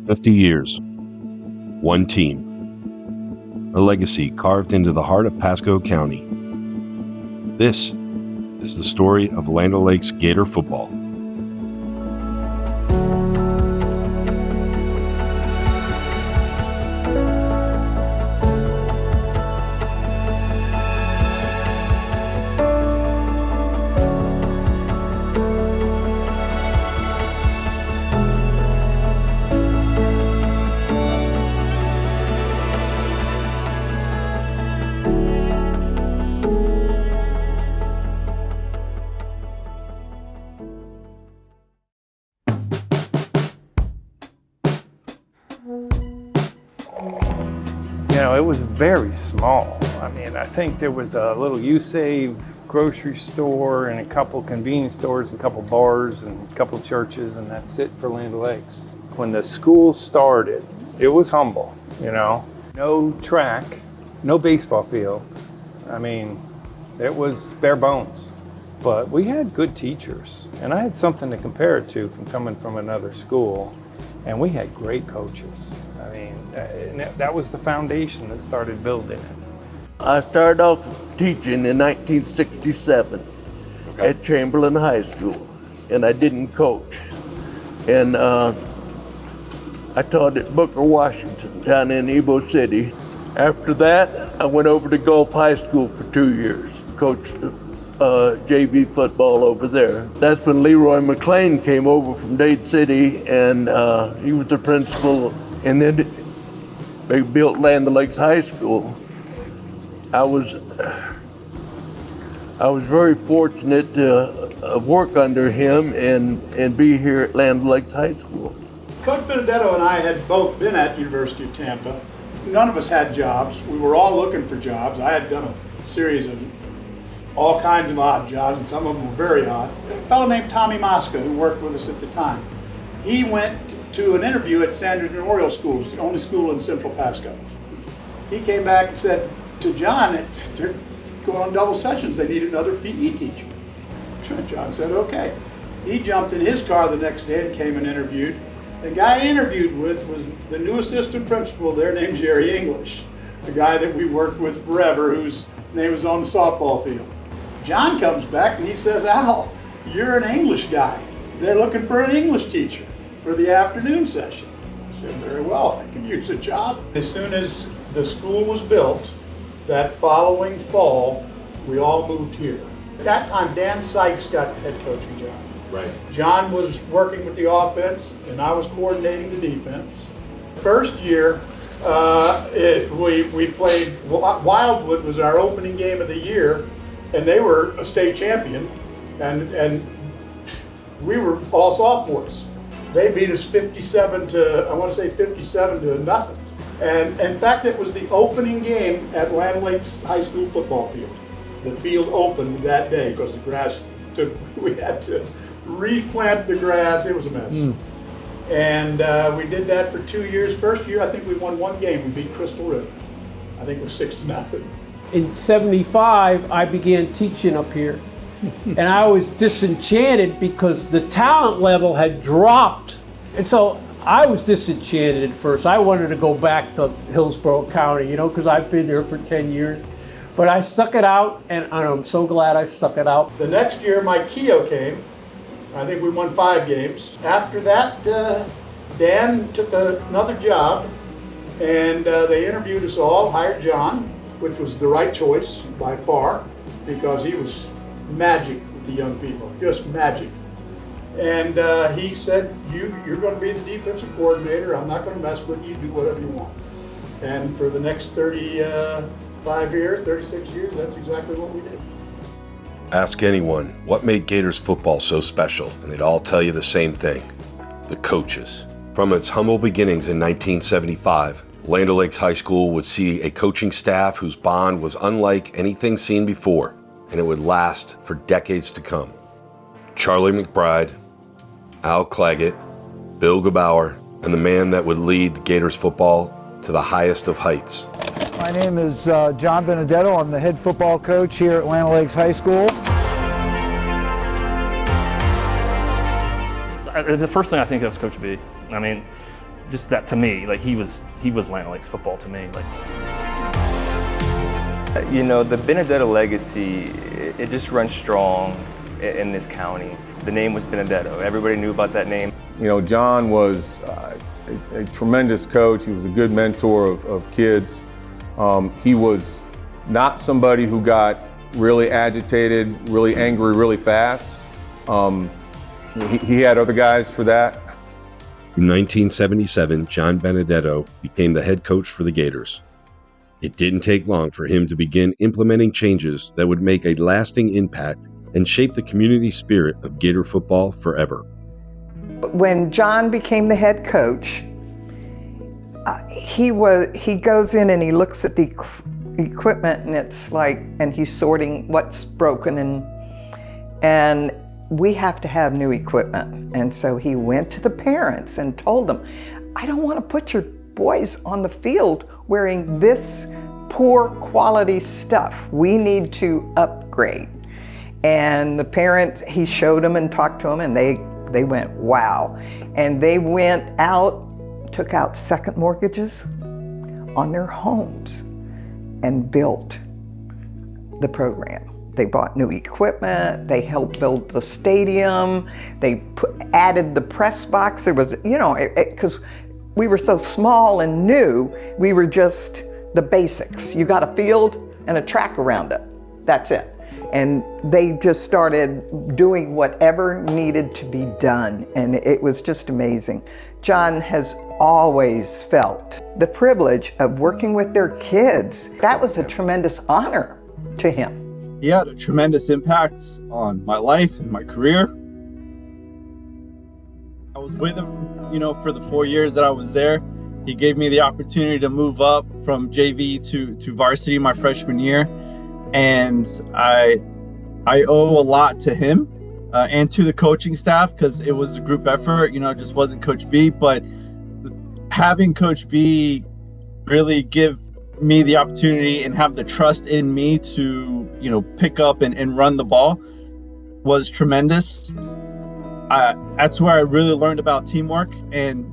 50 years, one team, a legacy carved into the heart of Pasco County. This is the story of Land O'Lakes Gator football. You know, it was very small. I mean, I think there was a little U-Save grocery store and a couple convenience stores, and a couple bars and a couple churches, and that's it for Land O'Lakes. When the school started, it was humble, you know. No track, no baseball field. I mean, it was bare bones. But we had good teachers, and I had something to compare it to from coming from another school, and we had great coaches. I mean, that was the foundation that started building it. I started off teaching in 1967 at Chamberlain High School, and I didn't coach. And I taught at Booker, Washington, down in Ebo City. After that, I went over to Gulf High School for 2 years, coached JV football over there. That's when Leroy McLean came over from Dade City, and he was the principal. And then they built Land O'Lakes High School. I was very fortunate to work under him and be here at Land O'Lakes High School. Coach Benedetto and I had both been at University of Tampa. None of us had jobs. We were all looking for jobs. I had done a series of all kinds of odd jobs, and some of them were very odd. A fellow named Tommy Mosca, who worked with us at the time, he went to an interview at Sanders Memorial School, the only school in Central Pasco. He came back and said to John, they're going on double sessions, they need another PE teacher. John said, okay. He jumped in his car the next day and came and interviewed. The guy I interviewed with was the new assistant principal there named Jerry English, the guy that we worked with forever, whose name was on the softball field. John comes back and he says, Al, you're an English guy. They're looking for an English teacher for the afternoon session. I said, very well, I can use a job. As soon as the school was built, that following fall, we all moved here. At that time, Dan Sykes got the head coaching job. Right. John was working with the offense, and I was coordinating the defense. First year, we played, Wildwood was our opening game of the year, and they were a state champion, and we were all sophomores. They beat us 57 to nothing. And in fact, it was the opening game at Land O'Lakes High School football field. The field opened that day because the grass we had to replant the grass. It was a mess. And we did that for 2 years. First year, I think we won one game. We beat Crystal River. I think it was 6-0. In '75, I began teaching up here. And I was disenchanted because the talent level had dropped. And so I was disenchanted at first. I wanted to go back to Hillsborough County, because I've been there for 10 years. But I stuck it out, and I'm so glad I stuck it out. The next year, Mike Keogh came. I think we won 5 games. After that, Dan took another job, and they interviewed us all, hired John, which was the right choice by far, because he was magic with the young people, just magic. And he said, you're going to be the defensive coordinator. I'm not going to mess with you. Do whatever you want. And for the next 35 years, 36 years, that's exactly what we did. Ask anyone what made Gators football so special, and they'd all tell you the same thing: the coaches. From its humble beginnings in 1975, Land O'Lakes High School would see a coaching staff whose bond was unlike anything seen before, and it would last for decades to come. Charlie McBride, Al Claggett, Bill Gebauer, and the man that would lead Gators football to the highest of heights. My name is John Benedetto. I'm the head football coach here at Land O'Lakes High School. The first thing I think of is Coach B. I mean, just that to me, like he was Land O'Lakes football to me. Like, you know, the Benedetto legacy, it just runs strong in this county. The name was Benedetto. Everybody knew about that name. You know, John was a tremendous coach. He was a good mentor of kids. He was not somebody who got really agitated, really angry, really fast. He had other guys for that. In 1977, John Benedetto became the head coach for the Gators. It didn't take long for him to begin implementing changes that would make a lasting impact and shape the community spirit of Gator football forever. When John became the head coach, he goes in and he looks at the equipment, and it's like, and he's sorting what's broken, and we have to have new equipment. And so he went to the parents and told them, I don't want to put your boys on the field wearing this poor quality stuff. We need to upgrade. And the parents, he showed them and talked to them, and they went, wow. And they went out, took out second mortgages on their homes and built the program. They bought new equipment, they helped build the stadium, they added the press box. There was, you know, because we were so small and new, we were just the basics. You got a field and a track around it, that's it. And they just started doing whatever needed to be done, and it was just amazing. John has always felt the privilege of working with their kids. That was a tremendous honor to him. He had a tremendous impact on my life and my career. I was with him, you know, for the 4 years that I was there. He gave me the opportunity to move up from JV to varsity my freshman year. And I owe a lot to him and to the coaching staff, because it was a group effort, you know, it just wasn't Coach B. But having Coach B really give me the opportunity and have the trust in me to, you know, pick up and run the ball was tremendous. That's where I really learned about teamwork. And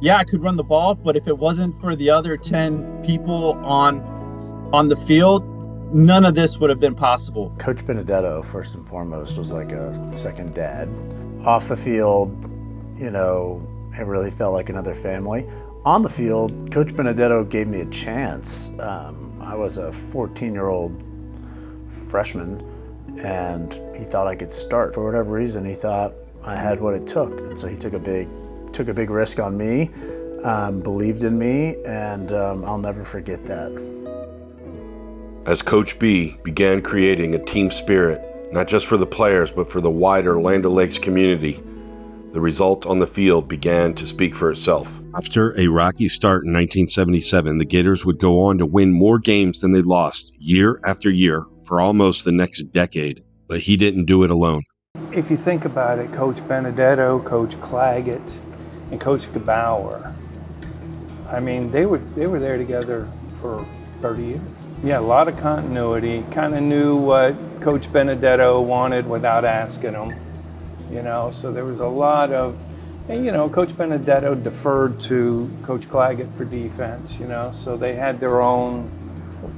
yeah, I could run the ball, but if it wasn't for the other 10 people on the field, none of this would have been possible. Coach Benedetto, first and foremost, was like a second dad. Off the field, you know, it really felt like another family. On the field, Coach Benedetto gave me a chance. I was a 14-year-old freshman, and he thought I could start. For whatever reason, he thought I had what it took, and so he took a big risk on me, believed in me, and I'll never forget that. As Coach B began creating a team spirit, not just for the players, but for the wider Land O'Lakes community, the result on the field began to speak for itself. After a rocky start in 1977, the Gators would go on to win more games than they lost year after year for almost the next decade. But he didn't do it alone. If you think about it, Coach Benedetto, Coach Claggett, and Coach Gebauer, I mean, they were there together for 30 years. Yeah, a lot of continuity. Kind of knew what Coach Benedetto wanted without asking him, you know. So there was a lot of, and, you know, Coach Benedetto deferred to Coach Claggett for defense, you know. So they had their own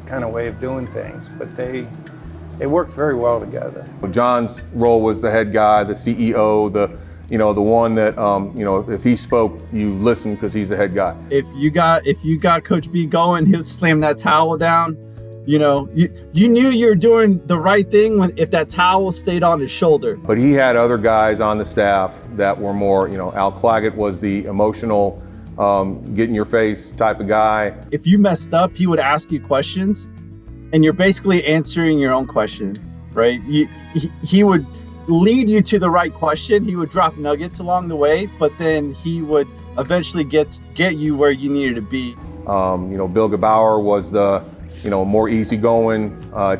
kind of way of doing things, but they worked very well together. John's role was the head guy, the CEO, the one that, if he spoke, you listened because he's the head guy. If you got Coach B going, he'll slam that towel down. You know, you knew you were doing the right thing if that towel stayed on his shoulder. But he had other guys on the staff that were more, Al Claggett was the emotional, get in your face type of guy. If you messed up, he would ask you questions, and you're basically answering your own question, right? He would lead you to the right question. He would drop nuggets along the way, but then he would eventually get you where you needed to be. Bill Gebauer was the more easygoing,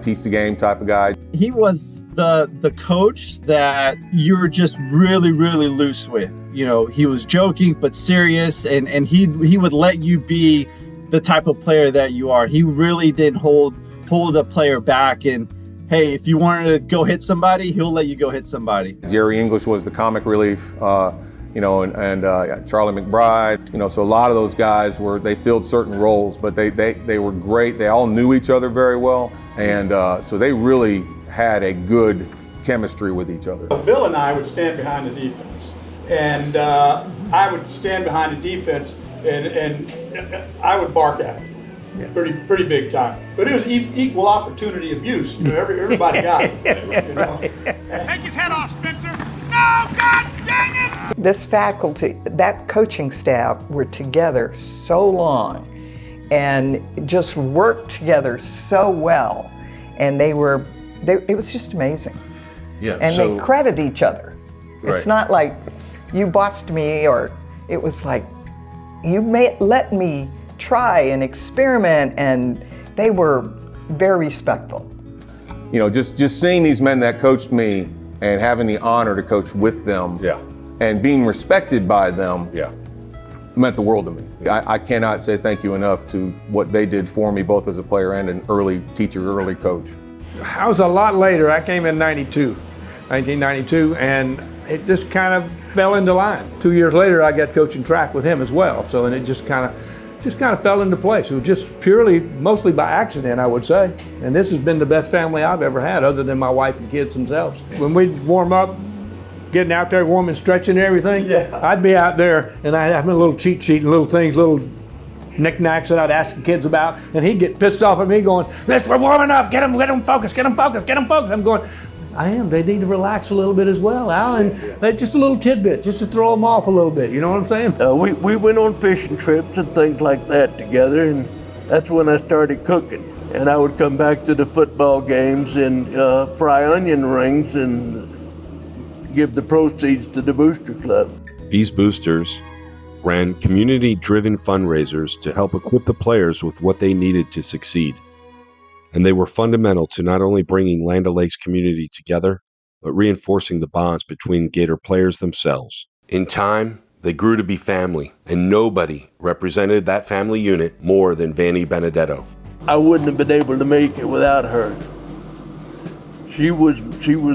teach the game type of guy. He was the coach that you were just really, really loose with. You know, he was joking but serious, and he would let you be the type of player that you are. He really didn't hold a player back, and hey, if you wanted to go hit somebody, he'll let you go hit somebody. Jerry English was the comic relief. and Charlie McBride, so a lot of those guys they filled certain roles, but they were great. They all knew each other very well, and so they really had a good chemistry with each other. Bill and I would stand behind the defense, and I would stand behind the defense, and I would bark at him. Yeah. Pretty big time. But it was equal opportunity abuse. Everybody got it. Take his head off, Spencer. No, God dang it! This faculty, that coaching staff were together so long and just worked together so well. And it was just amazing. Yeah. And they credit each other. Right. It's not like you bossed me, or it was like you let me try and experiment, and they were very respectful. Just seeing these men that coached me and having the honor to coach with them, and being respected by them, meant the world to me. I cannot say thank you enough to what they did for me, both as a player and an early teacher, early coach. I was a lot later. I came in 1992, and it just kind of fell into line. 2 years later, I got coaching track with him as well. So, and it just kind of fell into place. It was just mostly by accident, I would say. And this has been the best family I've ever had, other than my wife and kids themselves. When we'd warm up, getting out there warming, stretching and everything, I'd be out there and I'd have a little cheat sheet and little things, little knickknacks that I'd ask the kids about, and he'd get pissed off at me going, we're warming up, get them focused. I'm going, they need to relax a little bit as well, Al, and just a little tidbit, just to throw them off a little bit, you know what I'm saying? We went on fishing trips and things like that together, and that's when I started cooking. And I would come back to the football games and fry onion rings and give the proceeds to the Booster Club. These boosters ran community-driven fundraisers to help equip the players with what they needed to succeed. And they were fundamental to not only bringing Land O'Lakes community together, but reinforcing the bonds between Gator players themselves. In time, they grew to be family, and nobody represented that family unit more than Vanny Benedetto. I wouldn't have been able to make it without her. She was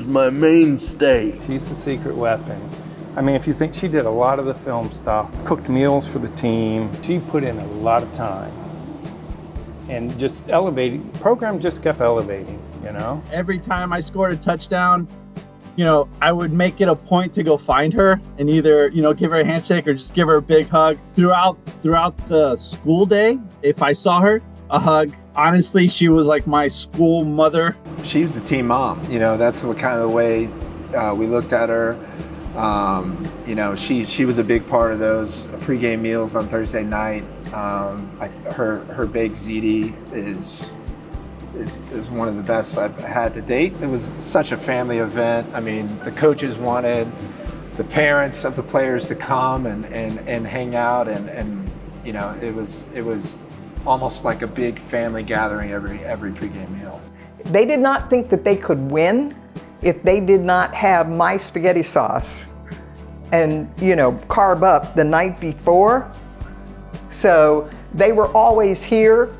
my mainstay. She's the secret weapon. I mean, if you think, she did a lot of the film stuff, cooked meals for the team. She put in a lot of time. And just elevating, the program just kept elevating, Every time I scored a touchdown, I would make it a point to go find her and either, give her a handshake or just give her a big hug. Throughout the school day, if I saw her, a hug. Honestly, she was like my school mother. She was the team mom, that's the kind of the way we looked at her. She was a big part of those pregame meals on Thursday night. Her baked ziti is one of the best I've had to date. It was such a family event. I mean, the coaches wanted the parents of the players to come and hang out, and it was almost like a big family gathering every pregame meal. They did not think that they could win if they did not have my spaghetti sauce and, carb up the night before. So they were always here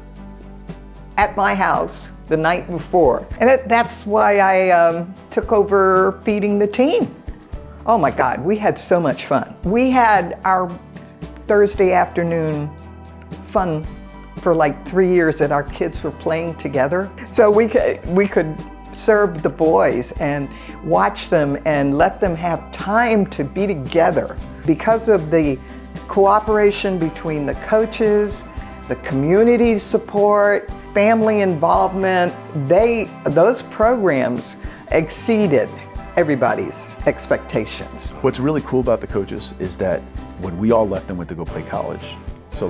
at my house the night before. And that's why I took over feeding the team. Oh my God, we had so much fun. We had our Thursday afternoon fun for like 3 years that our kids were playing together. So we could serve the boys and watch them and let them have time to be together. Because of the cooperation between the coaches, the community support, family involvement, those programs exceeded everybody's expectations. What's really cool about the coaches is that when we all left and went to go play college, so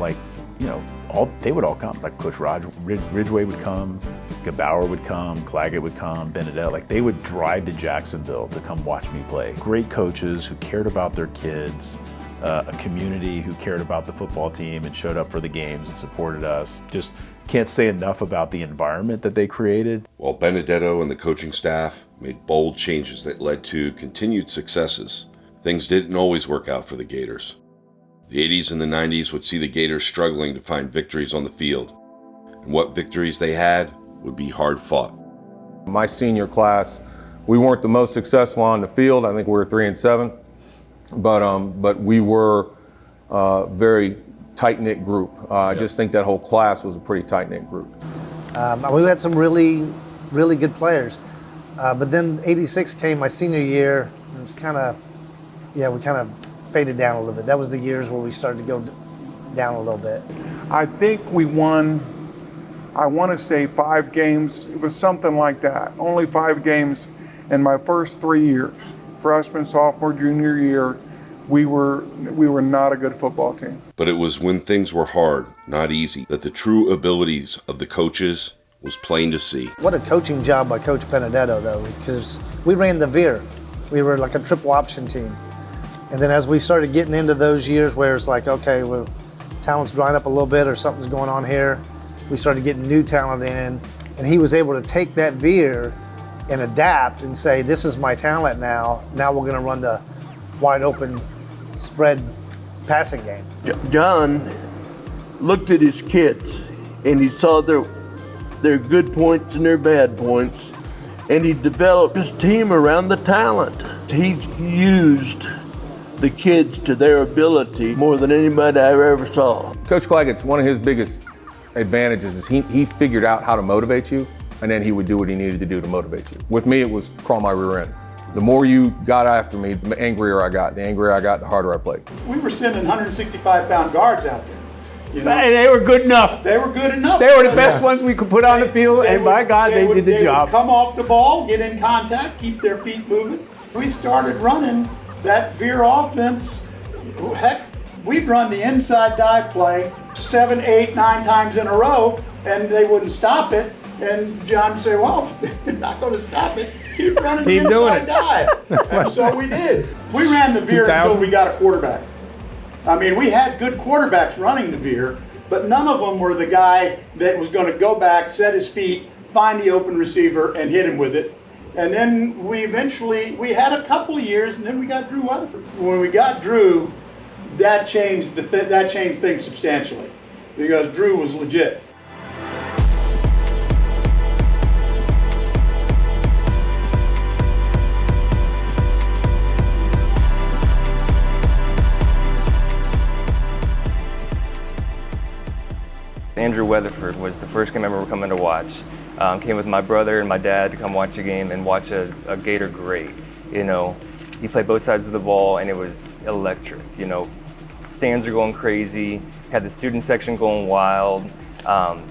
they would all come. Like Coach Ridgway would come, Gebauer would come, Claggett would come, Benedetto. They would drive to Jacksonville to come watch me play. Great coaches who cared about their kids, a community who cared about the football team and showed up for the games and supported us. Just can't say enough about the environment that they created. While Benedetto and the coaching staff made bold changes that led to continued successes, things didn't always work out for the Gators. The 80s and the 90s would see the Gators struggling to find victories on the field, and what victories they had would be hard fought. My senior class, we weren't the most successful on the field. I think we were 3-7. but we were a very tight-knit group. I just think that whole class was a pretty tight-knit group. We had some really, really good players. But then 86 came my senior year, and it was kind of, we kind of faded down a little bit. That was the years where we started to go down a little bit. I think we won, I want to say 5 games. It was something like that. Only 5 games in my first 3 years. Freshman, sophomore, junior year, we were not a good football team. But it was when things were hard, not easy, that the true abilities of the coaches was plain to see. What a coaching job by Coach Benedetto, though, because we ran the veer. We were like a triple option team. And then as we started getting into those years where it's like, okay, well, talent's drying up a little bit or something's going on here, we started getting new talent in, and he was able to take that veer and adapt and say, this is my talent now. Now we're gonna run the wide open spread passing game. John looked at his kids and he saw their good points and their bad points, and he developed his team around the talent. He used the kids to their ability more than anybody I ever saw. Coach Claggett's one of his biggest advantages is he figured out how to motivate you, and then he would do what he needed to do to motivate you. With me, it was crawl my rear end. The more you got after me, the angrier I got. The angrier I got, the harder I played. We were sending 165-pound guards out there. You know? And they were good enough. They were good enough. They were the best ones we could put on the field, and by God, they did the job. Would come off the ball, get in contact, keep their feet moving. We started running that veer offense. Heck, we'd run the inside dive play 7, 8, 9 times in a row, and they wouldn't stop it. And John would say, well, they're not going to stop it. Keep running the inside dive. And so we did. We ran the veer until we got a quarterback. I mean, we had good quarterbacks running the veer, but none of them were the guy that was going to go back, set his feet, find the open receiver, and hit him with it. And then we had a couple of years, and then we got Drew Weatherford. When we got Drew, that changed things substantially, because Drew was legit. Andrew Weatherford was the first game I remember coming to watch. Came with my brother and my dad to come watch a game and watch a Gator great. You know, he played both sides of the ball and it was electric. You know, stands are going crazy, had the student section going wild.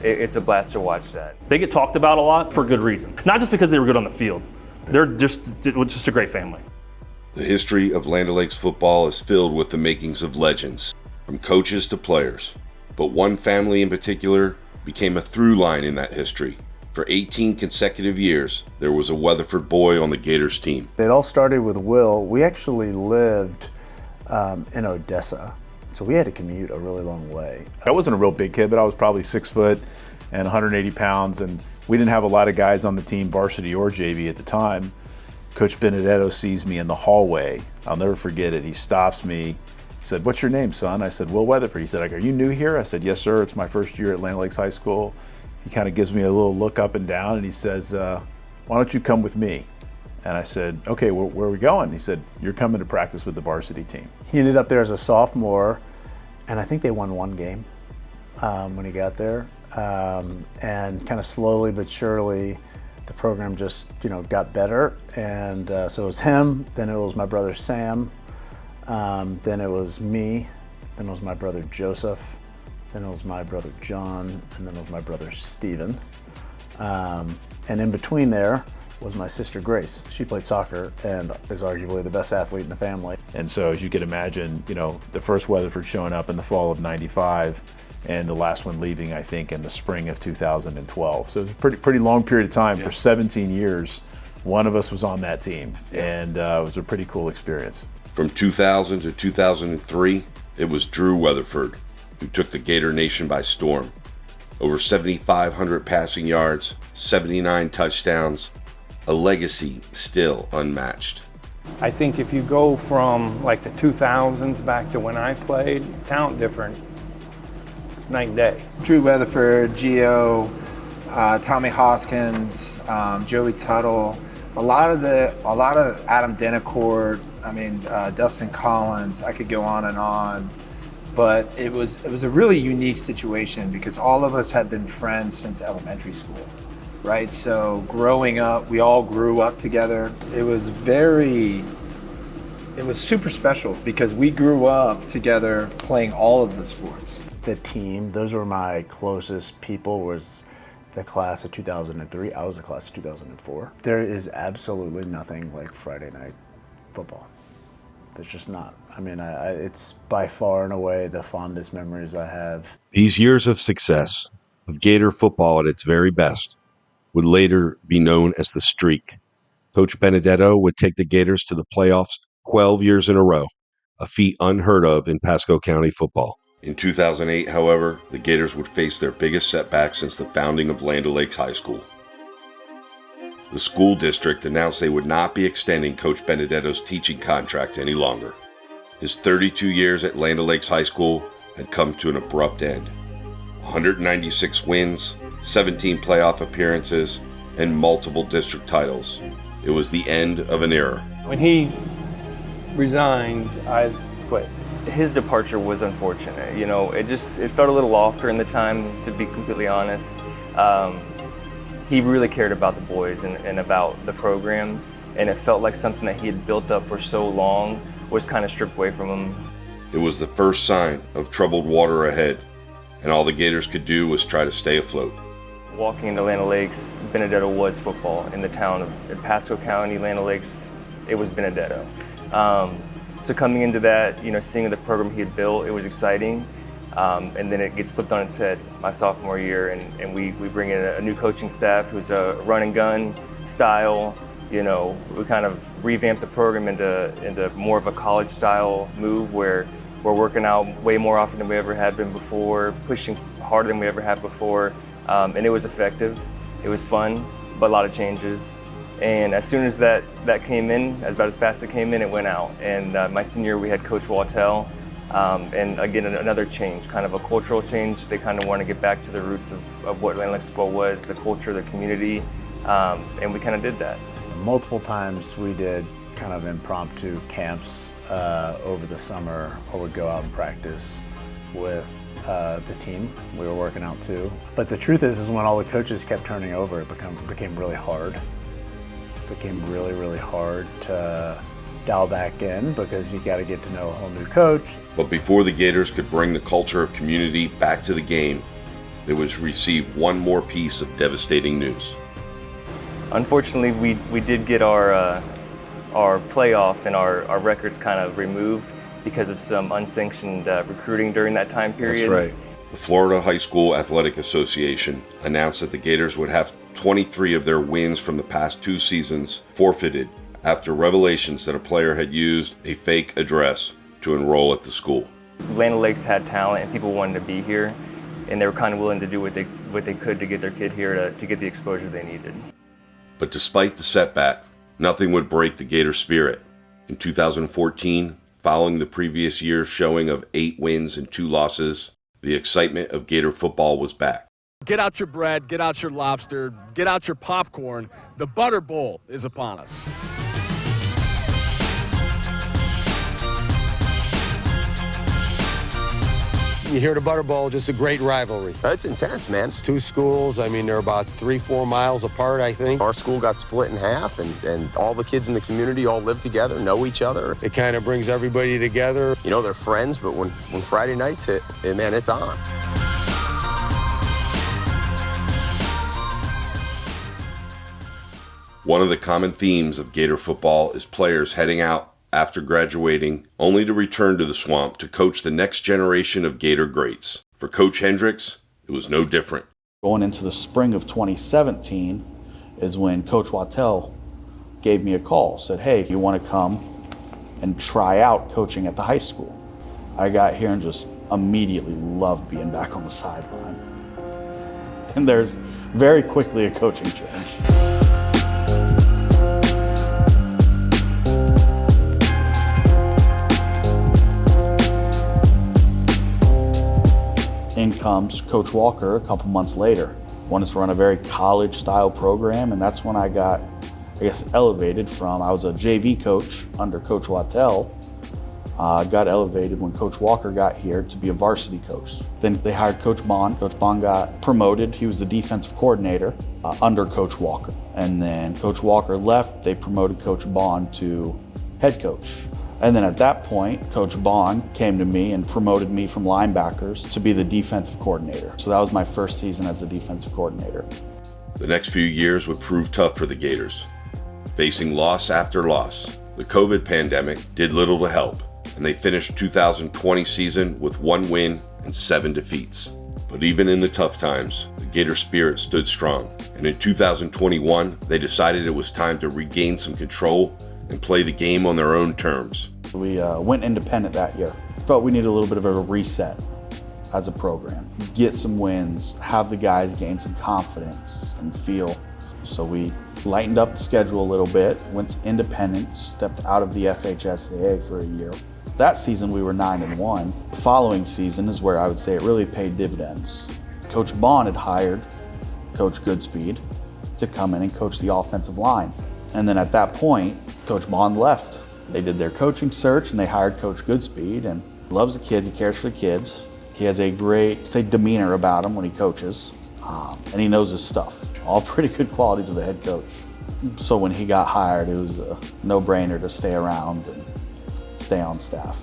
It's a blast to watch that. They get talked about a lot for good reason. Not just because they were good on the field. It was just a great family. The history of Land O'Lakes football is filled with the makings of legends, from coaches to players. But one family in particular became a through line in that history. For 18 consecutive years, there was a Weatherford boy on the Gators team. It all started with Will. We actually lived in Odessa, so we had to commute a really long way. I wasn't a real big kid, but I was probably 6 foot and 180 pounds, and we didn't have a lot of guys on the team, varsity or JV at the time. Coach Benedetto sees me in the hallway. I'll never forget it. He stops me. He said, "What's your name, son?" I said, "Will Weatherford." He said, "Are you new here?" I said, "Yes, sir. It's my first year at Land O'Lakes High School." He kind of gives me a little look up and down, and he says, "Why don't you come with me?" And I said, "Okay, where are we going?" He said, "You're coming to practice with the varsity team." He ended up there as a sophomore, and I think they won 1 game when he got there. And kind of slowly but surely, the program just got better. And so it was him, then it was my brother Sam, then it was me, then it was my brother Joseph, then it was my brother John, and then it was my brother Stephen. And in between there was my sister Grace. She played soccer and is arguably the best athlete in the family. And so as you can imagine, the first Weatherford showing up in the fall of '95 and the last one leaving, I think, in the spring of 2012. So it was a pretty long period of time. For 17 years, one of us was on that team, and it was a pretty cool experience. From 2000 to 2003, it was Drew Weatherford who took the Gator Nation by storm. Over 7,500 passing yards, 79 touchdowns, a legacy still unmatched. I think if you go from like the 2000s back to when I played, talent different, night and day. Drew Weatherford, Gio, Tommy Hoskins, Joey Tuttle, a lot of Adam Denicourt, Dustin Collins, I could go on, but it was a really unique situation because all of us had been friends since elementary school, right? So growing up, we all grew up together. It was super special because we grew up together playing all of the sports. The team, those were my closest people, was the class of 2003. I was the class of 2004. There is absolutely nothing like Friday night football. There's just not. It's by far and away the fondest memories I have. These years of success, of Gator football at its very best, would later be known as the streak. Coach Benedetto would take the Gators to the playoffs 12 years in a row, a feat unheard of in Pasco County football. In 2008, however, the Gators would face their biggest setback since the founding of Land O'Lakes High School. The school district announced they would not be extending Coach Benedetto's teaching contract any longer. His 32 years at Land O'Lakes High School had come to an abrupt end. 196 wins, 17 playoff appearances, and multiple district titles. It was the end of an era. When he resigned, I quit. His departure was unfortunate. It felt a little off during the time, to be completely honest. He really cared about the boys and about the program, and it felt like something that he had built up for so long was kind of stripped away from him. It was the first sign of troubled water ahead, and all the Gators could do was try to stay afloat. Walking into Land O'Lakes, Benedetto was football. In the town of Pasco County, Land O'Lakes, it was Benedetto. So coming into that, seeing the program he had built, it was exciting. And then it gets flipped on its head my sophomore year, and we bring in a new coaching staff who's a run and gun style. We kind of revamped the program into more of a college style move where we're working out way more often than we ever had been before, pushing harder than we ever had before. And it was effective. It was fun, but a lot of changes. And as soon as that came in, about as fast as it came in, it went out. And my senior year, we had Coach Wattell. And again, another change, kind of a cultural change. They kind of want to get back to the roots of what Land O'Lakes football was, the culture, the community, and we kind of did that. Multiple times we did kind of impromptu camps over the summer, or would go out and practice with the team we were working out too. But the truth is when all the coaches kept turning over, it became really hard. It became really, really hard to dial back in because you got to get to know a whole new coach. But before the Gators could bring the culture of community back to the game, they would receive one more piece of devastating news. Unfortunately, we did get our playoff and our records kind of removed because of some unsanctioned recruiting during that time period. That's right. The Florida High School Athletic Association announced that the Gators would have 23 of their wins from the past 2 seasons forfeited after revelations that a player had used a fake address to enroll at the school. Land O'Lakes had talent and people wanted to be here, and they were kind of willing to do what they could to get their kid here to get the exposure they needed. But despite the setback, nothing would break the Gator spirit. In 2014, following the previous year's showing of 8 wins and 2 losses, the excitement of Gator football was back. Get out your bread, get out your lobster, get out your popcorn. The Butter Bowl is upon us. You hear the Butter Bowl, just a great rivalry. It's intense, man. It's 2 schools. They're about 3-4 miles apart, I think. Our school got split in half, and all the kids in the community all live together, know each other. It kind of brings everybody together. They're friends, but when Friday nights hit, man, it's on. One of the common themes of Gator football is players heading out after graduating, only to return to the swamp to coach the next generation of Gator greats. For Coach Hendricks, it was no different. Going into the spring of 2017 is when Coach Wattell gave me a call, said, hey, you want to come and try out coaching at the high school? I got here and just immediately loved being back on the sideline. And there's very quickly a coaching change. In comes Coach Walker a couple months later. Wanted to run a very college-style program, and that's when I got elevated from, I was a JV coach under Coach Wattell. Got elevated when Coach Walker got here to be a varsity coach. Then they hired Coach Bond. Coach Bond got promoted. He was the defensive coordinator under Coach Walker. And then Coach Walker left, they promoted Coach Bond to head coach. And then at that point, Coach Bond came to me and promoted me from linebackers to be the defensive coordinator. So that was my first season as the defensive coordinator. The next few years would prove tough for the Gators. Facing loss after loss, the COVID pandemic did little to help, and they finished 2020 season with 1 win and 7 defeats. But even in the tough times, the Gator spirit stood strong. And in 2021, they decided it was time to regain some control and play the game on their own terms. We went independent that year. Felt we needed a little bit of a reset as a program. Get some wins, have the guys gain some confidence and feel. So we lightened up the schedule a little bit, went independent, stepped out of the FHSAA for a year. That season we were 9-1. The following season is where I would say it really paid dividends. Coach Bond had hired Coach Goodspeed to come in and coach the offensive line. And then at that point, Coach Bond left. They did their coaching search and they hired Coach Goodspeed, and loves the kids, he cares for the kids. He has a great, demeanor about him when he coaches, and he knows his stuff. All pretty good qualities of a head coach. So when he got hired, it was a no-brainer to stay around and stay on staff.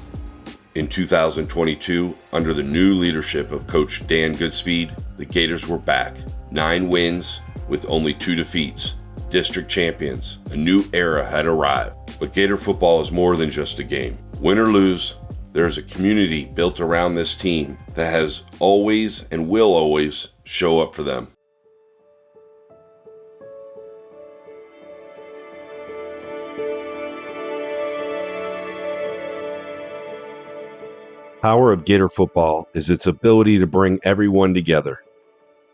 In 2022, under the new leadership of Coach Dan Goodspeed, the Gators were back. 9 wins with only 2 defeats. District champions. A new era had arrived. But Gator football is more than just a game. Win or lose, there is a community built around this team that has always and will always show up for them. Power of Gator football is its ability to bring everyone together.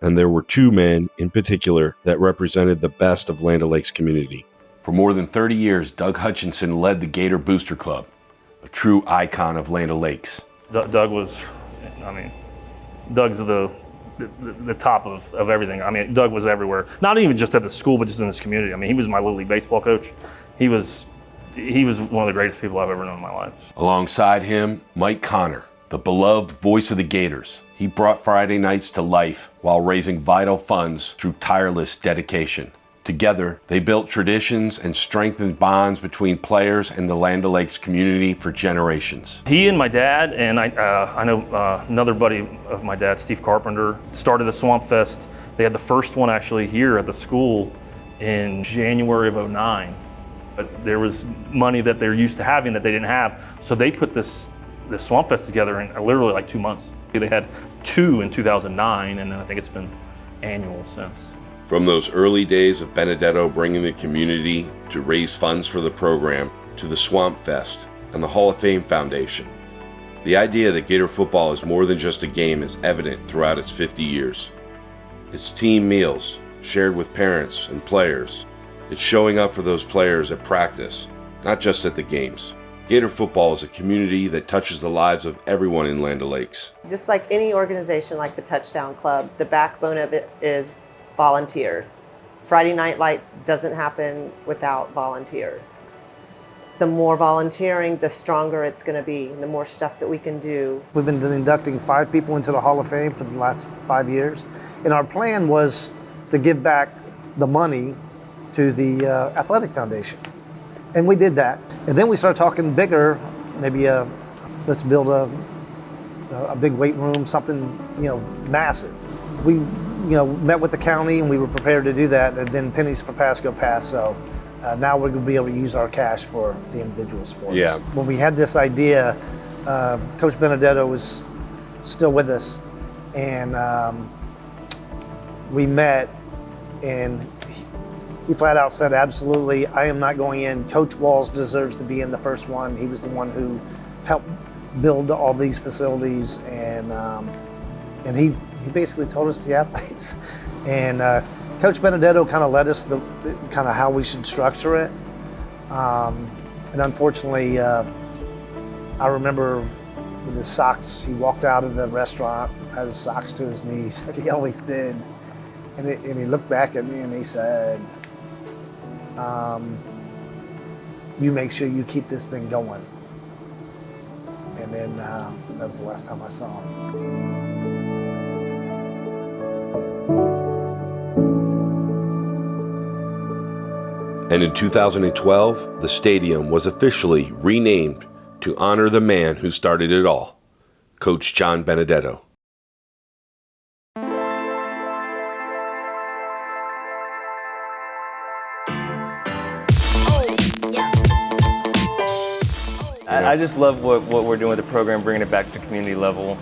And there were 2 men in particular that represented the best of Land O'Lakes community. For more than 30 years, Doug Hutchinson led the Gator Booster Club, a true icon of Land O'Lakes. Doug was, Doug's the top of everything. Doug was everywhere. Not even just at the school, but just in this community. He was my Little League baseball coach. He was one of the greatest people I've ever known in my life. Alongside him, Mike Connor, the beloved voice of the Gators. He brought Friday nights to life while raising vital funds through tireless dedication. Together, they built traditions and strengthened bonds between players and the Land O'Lakes community for generations. He and my dad, and I know another buddy of my dad, Steve Carpenter, started the Swamp Fest. They had the first one actually here at the school in January of '09. But there was money that they're used to having that they didn't have. So they put this Swamp Fest together in literally like 2 months. They had 2 in 2009, and then I think it's been annual since. From those early days of Benedetto bringing the community to raise funds for the program, to the Swamp Fest and the Hall of Fame Foundation, the idea that Gator football is more than just a game is evident throughout its 50 years. It's team meals, shared with parents and players. It's showing up for those players at practice, not just at the games. Gator football is a community that touches the lives of everyone in Land O'Lakes. Just like any organization like the Touchdown Club, the backbone of it is volunteers. Friday Night Lights doesn't happen without volunteers. The more volunteering, the stronger it's going to be, and the more stuff that we can do. We've been inducting 5 people into the Hall of Fame for the last 5 years, and our plan was to give back the money to the Athletic Foundation. And we did that. And then we started talking bigger, maybe let's build a big weight room, something massive. We met with the county and we were prepared to do that, and then pennies for Pasco passed, so now we're going to be able to use our cash for the individual sports. Yeah. When we had this idea, Coach Benedetto was still with us, and we met, and he flat out said, absolutely, I am not going in. Coach Walls deserves to be in the first one. He was the one who helped build all these facilities, and he basically told us, the athletes. And Coach Benedetto kind of led us kind of how we should structure it. And unfortunately, I remember with his socks, he walked out of the restaurant, had his socks to his knees, like he always did. And he looked back at me and he said, you make sure you keep this thing going. And then that was the last time I saw him. And in 2012, the stadium was officially renamed to honor the man who started it all, Coach John Benedetto. I just love what we're doing with the program, bringing it back to community level.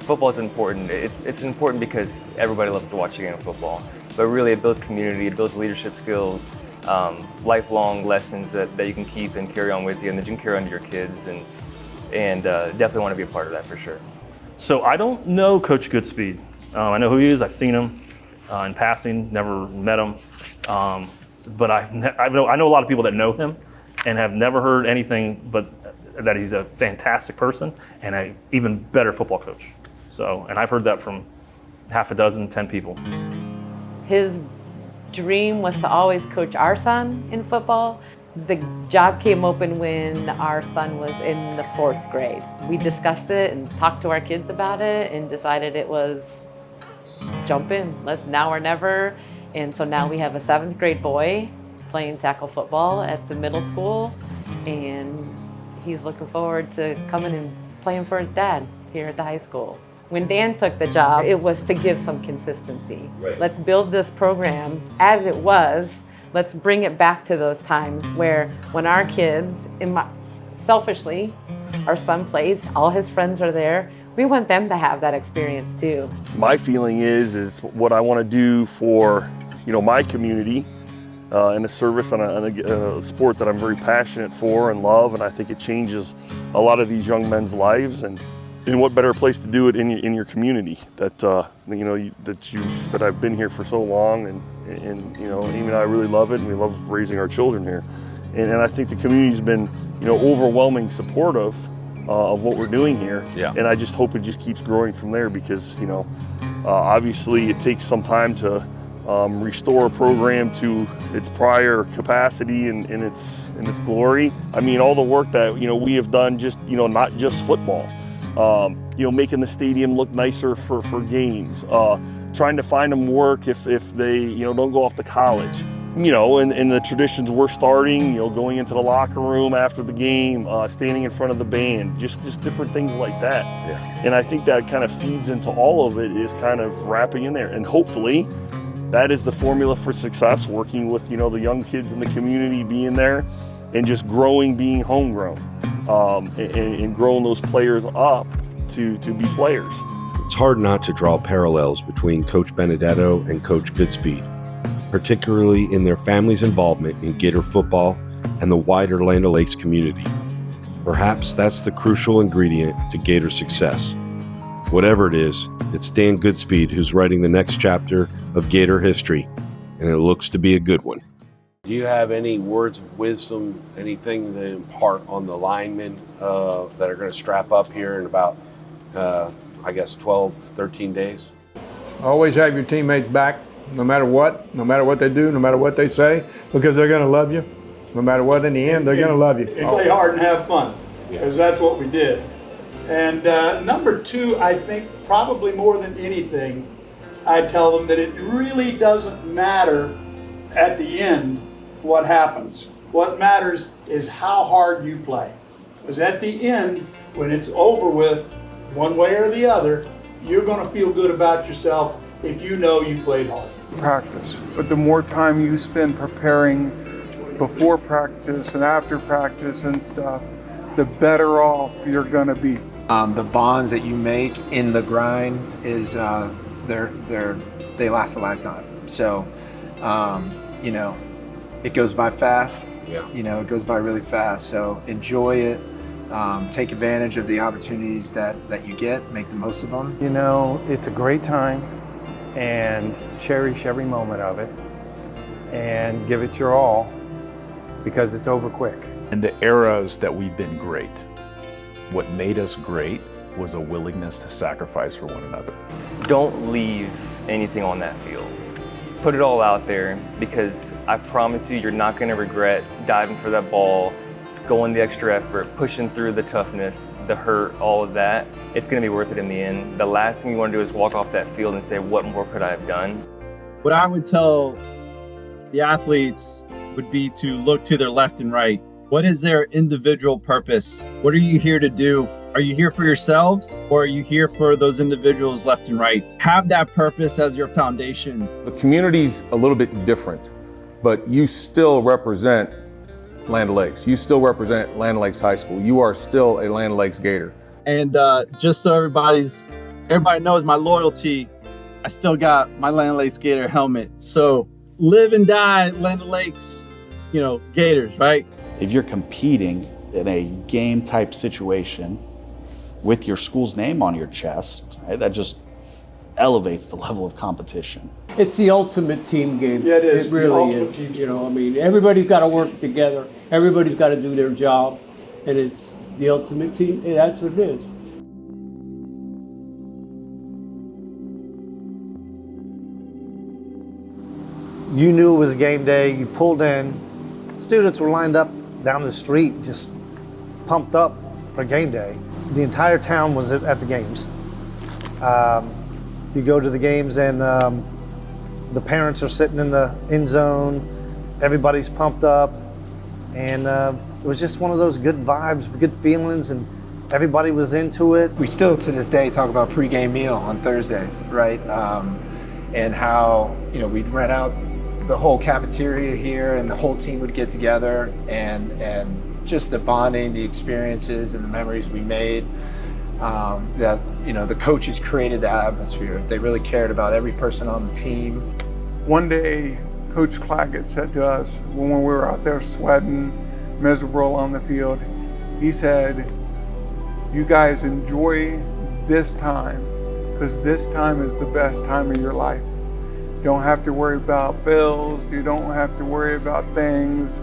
Football is important. It's important because everybody loves to watch a game of football. But really, it builds community, it builds leadership skills, lifelong lessons that you can keep and carry on with you, and that you can carry on to your kids, and definitely want to be a part of that for sure. So I don't know Coach Goodspeed. I know who he is. I've seen him in passing, never met him. But I know a lot of people that know him and have never heard anything but that he's a fantastic person and an even better football coach. So, and I've heard that from half a dozen, 10 people. His dream was to always coach our son in football. The job came open when our son was in the 4th grade. We discussed it and talked to our kids about it and decided it was jump in, now or never. And so now we have a 7th grade boy playing tackle football at the middle school, and he's looking forward to coming and playing for his dad here at the high school. When Dan took the job, it was to give some consistency. Right. Let's build this program as it was. Let's bring it back to those times where when our kids, selfishly, our son plays, all his friends are there. We want them to have that experience too. My feeling is what I want to do for, my community and a service on a sport that I'm very passionate for and love, and I think it changes a lot of these young men's lives. And what better place to do it in your community that I've been here for so long, and Amy and I really love it, and we love raising our children here. And I think the community's been overwhelming supportive of what we're doing here. Yeah. And I just hope it just keeps growing from there, because obviously it takes some time to restore a program to its prior capacity and its glory. I mean, all the work that we have done, just not just football, making the stadium look nicer for games, trying to find them work if they don't go off to college, and the traditions we're starting, going into the locker room after the game, standing in front of the band, just different things like that. Yeah. And I think that kind of feeds into all of it, is kind of wrapping in there, and hopefully that is the formula for success, working with the young kids in the community, being there and just growing, being homegrown, and growing those players up to be players. It's hard not to draw parallels between Coach Benedetto and Coach Goodspeed, particularly in their family's involvement in Gator football and the wider Land O'Lakes community. Perhaps that's the crucial ingredient to Gator success. Whatever it is, it's Dan Goodspeed who's writing the next chapter of Gator history, and it looks to be a good one. Do you have any words of wisdom, anything to impart on the linemen that are going to strap up here in about, 12, 13 days? Always have your teammates back, no matter what they do, no matter what they say, because they're going to love you. No matter what, in the end, they're going to love you. And play hard and have fun, because that's what we did. And number 2, I think probably more than anything, I tell them that it really doesn't matter at the end what happens. What matters is how hard you play. Because at the end, when it's over with, one way or the other, you're going to feel good about yourself if you know you played hard. Practice, but the more time you spend preparing before practice and after practice and stuff, the better off you're going to be. The bonds that you make in the grind is they last a lifetime. So, it goes by fast. Yeah. It goes by really fast. So enjoy it. Take advantage of the opportunities that you get. Make the most of them. It's a great time, and cherish every moment of it, and give it your all, because it's over quick. In the eras that we've been great, what made us great was a willingness to sacrifice for one another. Don't leave anything on that field. Put it all out there, because I promise you, you're not going to regret diving for that ball, going the extra effort, pushing through the toughness, the hurt, all of that. It's going to be worth it in the end. The last thing you want to do is walk off that field and say, what more could I have done? What I would tell the athletes would be to look to their left and right. What is their individual purpose? What are you here to do? Are you here for yourselves, or are you here for those individuals left and right? Have that purpose as your foundation. The community's a little bit different, but you still represent Land O'Lakes. You still represent Land O'Lakes High School. You are still a Land O'Lakes Gator. And just so everybody knows my loyalty, I still got my Land O'Lakes Gator helmet. So live and die Land O'Lakes, Gators, right? If you're competing in a game type situation with your school's name on your chest, right, that just elevates the level of competition. It's the ultimate team game. Yeah, it is. It really is. Everybody's got to work together. Everybody's got to do their job, and it's the ultimate team. That's what it is. You knew it was game day. You pulled in. Students were lined up down the street, just pumped up for game day. The entire town was at the games. You go to the games and the parents are sitting in the end zone. Everybody's pumped up, and it was just one of those good vibes, good feelings, and everybody was into it. We still to this day talk about pregame meal on Thursdays, right? And how we'd rent out the whole cafeteria here, and the whole team would get together, and just the bonding, the experiences, and the memories we made. That the coaches created the atmosphere. They really cared about every person on the team. One day, Coach Claggett said to us when we were out there sweating, miserable on the field, he said, "You guys enjoy this time, because this time is the best time of your life. You don't have to worry about bills. You don't have to worry about things."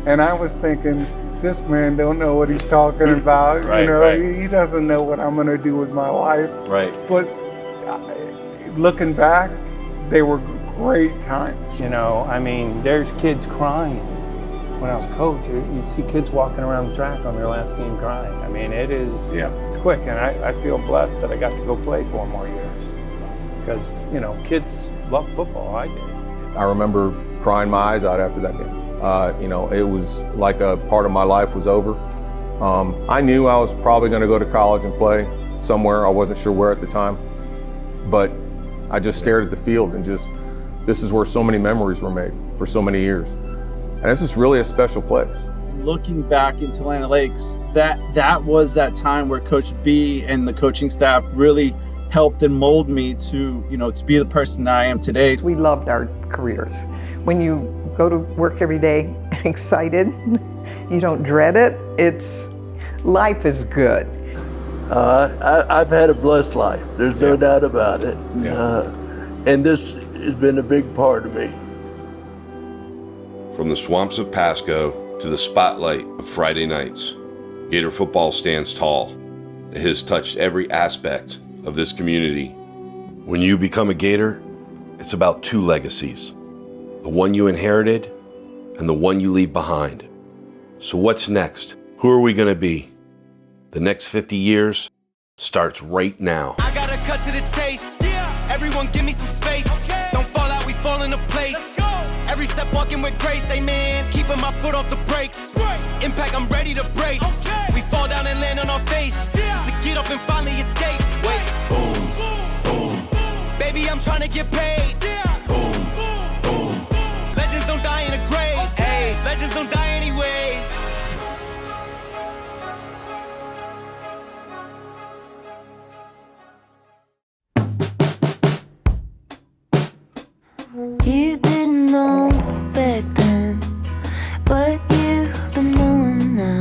And I was thinking, this man don't know what he's talking about. He doesn't know what I'm gonna do with my life. Right. But looking back, they were great times. There's kids crying. When I was coach, you'd see kids walking around the track on their last game crying. It's quick, and I feel blessed that I got to go play 4 more years. Because, kids love football, I did. I remember crying my eyes out after that game. It was like a part of my life was over. I knew I was probably going to go to college and play somewhere. I wasn't sure where at the time, but I just stared at the field and this is where so many memories were made for so many years. And this is really a special place. Looking back into Land O'Lakes, that was that time where Coach B and the coaching staff really helped and mold me to be the person that I am today. We loved our careers. When you go to work every day excited, you don't dread it, life is good. I've had a blessed life, there's no doubt about it. And this has been a big part of me. From the swamps of Pasco to the spotlight of Friday nights, Gator football stands tall. It has touched every aspect of this community. When you become a Gator, it's about 2 legacies. The one you inherited and the one you leave behind. So what's next? Who are we going to be? The next 50 years starts right now. I gotta cut to the chase. Everyone give me some space. Don't fall out, we fall into place. Every step walking with grace, amen. Keeping my foot off the brakes. Impact, I'm ready to brace. We fall down and land on our face. Just to get up and finally escape. Wait, boom, boom. Baby, I'm trying to get paid. Boom, boom. Legends don't die in a grave. Hey, legends don't die anyways. You didn't know back then what you've been knowing now.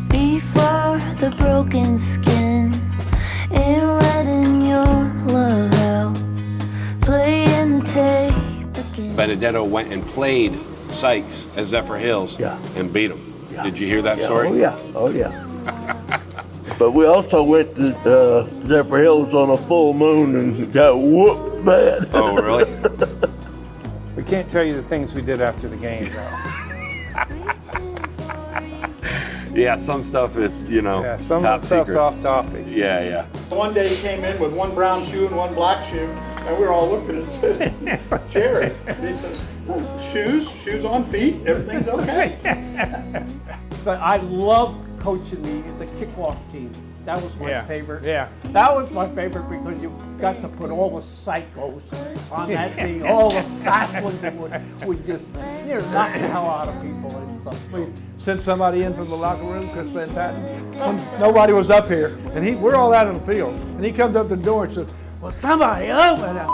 Before the broken skin and letting your love out, playing the tape again. Benedetto went and played Sykes at Zephyr Hills and beat him. Did you hear that story? Oh yeah. But we also went to Zephyr Hills on a full moon and got whooped bad. Oh, really? can't tell you the things we did after the game, though. Yeah, some stuff is, you know, Yeah, some top of the stuff's secret. off topic. Yeah, yeah. One day he came in with one brown shoe and one black shoe, and we were all looking and said, Jerry. He says, oh, shoes on feet, everything's okay. But I loved coaching the kickoff team. That was my favorite. Yeah. That was my favorite because you got to put all the psychos on that thing, all the fast ones that would just, you know, knock the hell out of people and stuff. We sent somebody in from the locker room, Chris Van Patten. Nobody was up here, and we're all out on the field. And he comes up the door and says, "Well, somebody open that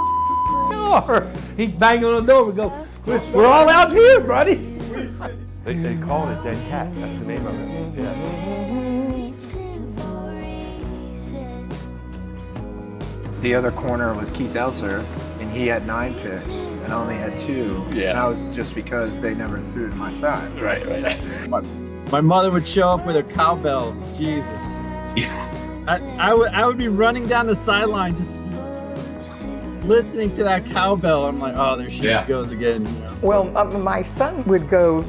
door." He's banging on the door. We go, "Chris, we're all out here, buddy." They call it a dead cat. That's the name of it. Yeah. The other corner was Keith Elser, and he had 9 picks, and I only had 2. Yeah. And that was just because they never threw to my side. Right. My mother would show up with her cowbells. Jesus. I would be running down the sideline just listening to that cowbell. I'm like, oh, there she goes again. You know? Well, my son would go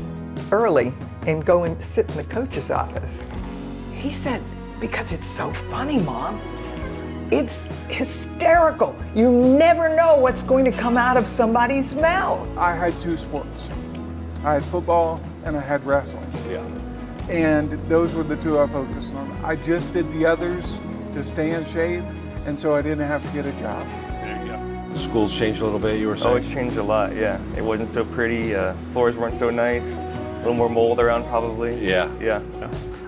early and go and sit in the coach's office. He said, because it's so funny, Mom. It's hysterical. You never know what's going to come out of somebody's mouth. I had 2 sports. I had football and I had wrestling. Yeah. And those were the 2 I focused on. I just did the others to stay in shape, and so I didn't have to get a job. There you go. The school's changed a little bit, you were saying? Oh, it's changed a lot, yeah. It wasn't so pretty, floors weren't so nice, a little more mold around probably. Yeah. Yeah.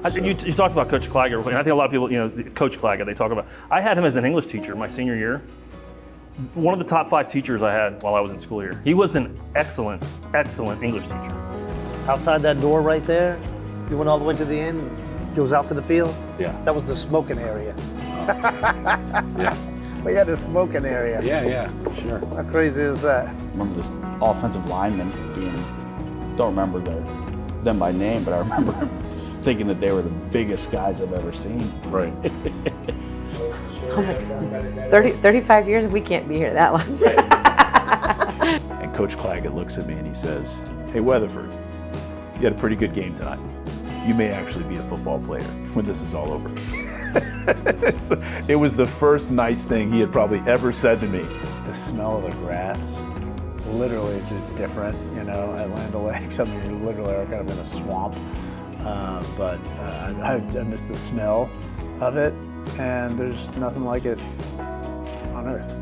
I think you talked about Coach Claggett. I think a lot of people, you know, Coach Claggett, they talk about. I had him as an English teacher my senior year. One of the top 5 teachers I had while I was in school here. He was an excellent English teacher. Outside that door right there, you went all the way to the end, goes out to the field. Yeah. That was the smoking area. Yeah. We had the smoking area. Yeah, sure. How crazy is that? I remember this offensive lineman don't remember them by name, but I remember thinking that they were the biggest guys I've ever seen. Right. Oh my God. 35 years, we can't be here that long. And Coach Claggett looks at me and he says, "Hey, Weatherford, you had a pretty good game tonight. You may actually be a football player when this is all over." It was the first nice thing he had probably ever said to me. The smell of the grass, literally, it's just different, you know, at Land O'Lakes. I mean, you literally are kind of in a swamp. But I miss the smell of it, and there's nothing like it on earth.